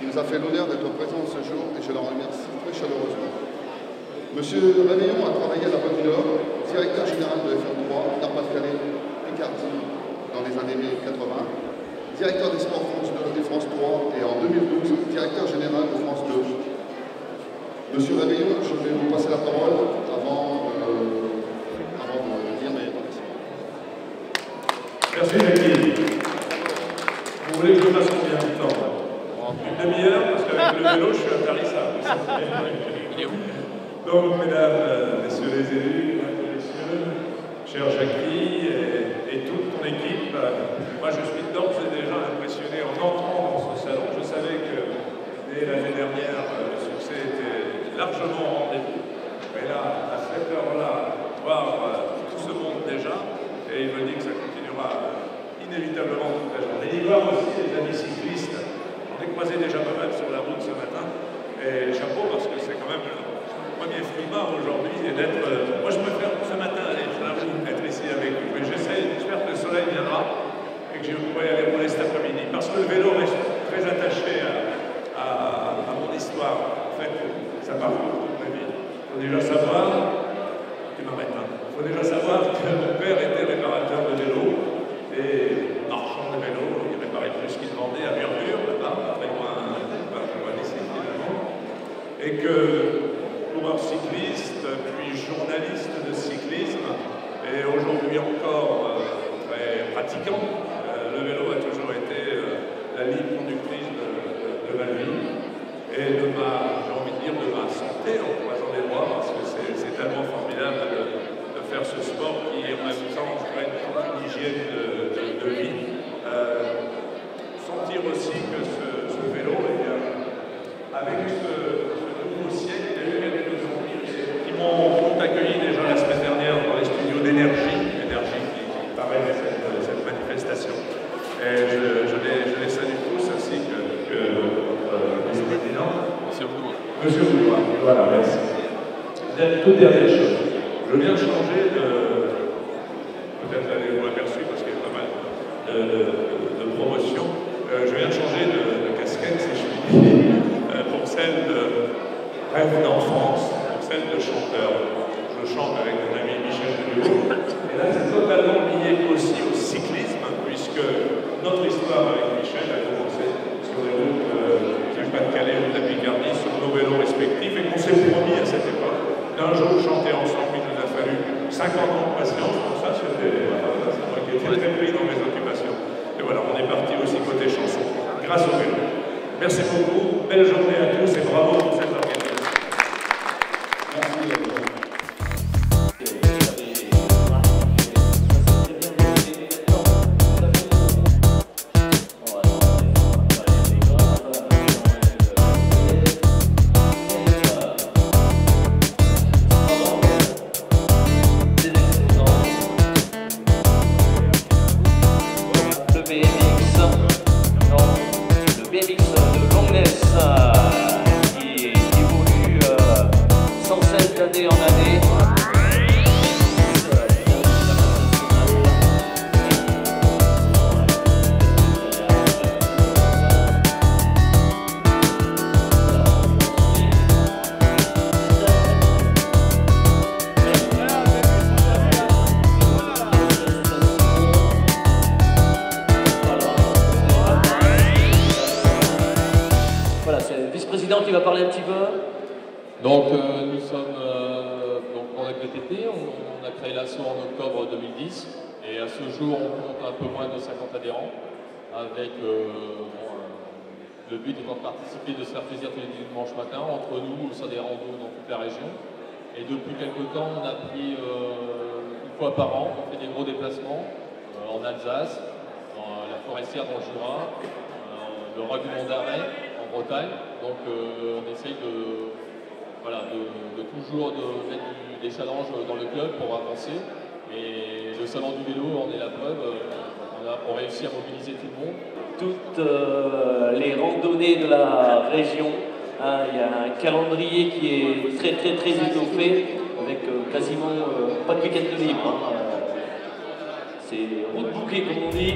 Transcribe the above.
nous a fait l'honneur d'être présent ce jour et je l'en remercie très chaleureusement. Monsieur Réveillon a travaillé à la Voie du Nord, directeur général de FM3, Nord-Pas-de-Calais, Picardie dans les années 80, directeur des sports France 2 et France 3 et en 2012, directeur général de France 2. Monsieur Réveillon, je vais vous passer la parole avant de dire mes remerciements. Merci Jackie. Vous voulez que je fasse combien de temps? Une demi-heure, parce qu'avec le vélo, je suis intarissable. Donc, mesdames, messieurs les élus, messieurs, cher Jackie et toute ton équipe, moi je suis d'ores et déjà impressionné en entrant dans ce salon. Je savais que dès l'année dernière, le succès était largement au rendez-vous. Mais là, à cette heure-là, voir tout ce monde déjà, et il me dit que ça continuera inévitablement toute la journée. Et voir aussi les amis cyclistes. On est croisés déjà pas mal sur la route ce matin. Et chapeau, parce que c'est quand même le premier frima aujourd'hui. Et d'être. Moi, je préfère ce matin aller sur la route, être ici avec vous. Mais j'espère que le soleil viendra et que je pourrai aller rouler cet après-midi. Parce que le vélo reste très attaché à mon histoire. En fait, ça parcourt toute ma vie. Il faut déjà savoir. Tu m'arrêtes, hein. Il faut déjà savoir que mon père était réparateur de vélo. Et marchand de vélo, il réparait plus qu'il vendait à Murmure, là-bas, pas loin d'ici, finalement. Et que, coureur cycliste, puis journaliste de cyclisme, et aujourd'hui encore très pratiquant, le vélo a toujours été la ligne conductrice de ma vie, et de ma, j'ai envie de dire, de ma santé, en croisant les doigts, parce que c'est tellement formidable de faire ce sport qui, en même temps, entraîne toute une hygiène de vie. Sentir aussi que ce vélo, eh bien, avec ce nouveau siècle, il y a eu quelques entreprises qui m'ont accueilli déjà la semaine dernière dans les studios d'énergie, qui parrainait cette manifestation. Et je les salue tous, ainsi que le vice-président. Monsieur Boulois, voilà, merci. Toute dernière chose, je viens de changer de. Peut-être l'avez-vous aperçu parce qu'il y a pas mal de promotion. Je viens de changer de casquette, si je puis dire, pour celle de rêve d'enfance, pour celle de chanteur. Je chante avec mon ami Michel Dubois. Et là, c'est totalement lié aussi au cyclisme, puisque notre histoire avec Michel a commencé sur les routes du Pas-de-Calais ou de la Picardie, sur nos vélos respectifs, et qu'on s'est promis à cette époque d'un jour chanter ensemble. Il nous a fallu 50 ans de patience pour ça, c'était moi qui étais très pris dans mes occupations. Et voilà, on est parti aussi côté chanson, grâce au vélo. Merci beaucoup, belle journée à tous et bravo pour cette organisation. Merci. Qui va parler un petit peu. Donc nous sommes dans la VTT, on a créé l'assaut en octobre 2010 et à ce jour on compte un peu moins de 50 adhérents avec le but étant de participer, de se faire plaisir tous les dimanches matins entre nous au sein des randos dans toute la région. Et depuis quelques temps on a pris une fois par an, on fait des gros déplacements en Alsace, dans la Forestière dans le Jura, le Raz du Mont d'Arrée, en Bretagne, donc on essaye de toujours mettre des challenges dans le club pour avancer. Et le salon du vélo en est la preuve, on réussit à mobiliser tout le monde. Toutes les randonnées de la région, il y a un calendrier qui est très étoffé, avec quasiment pas de week-end de libre. C'est route bouclée comme on dit.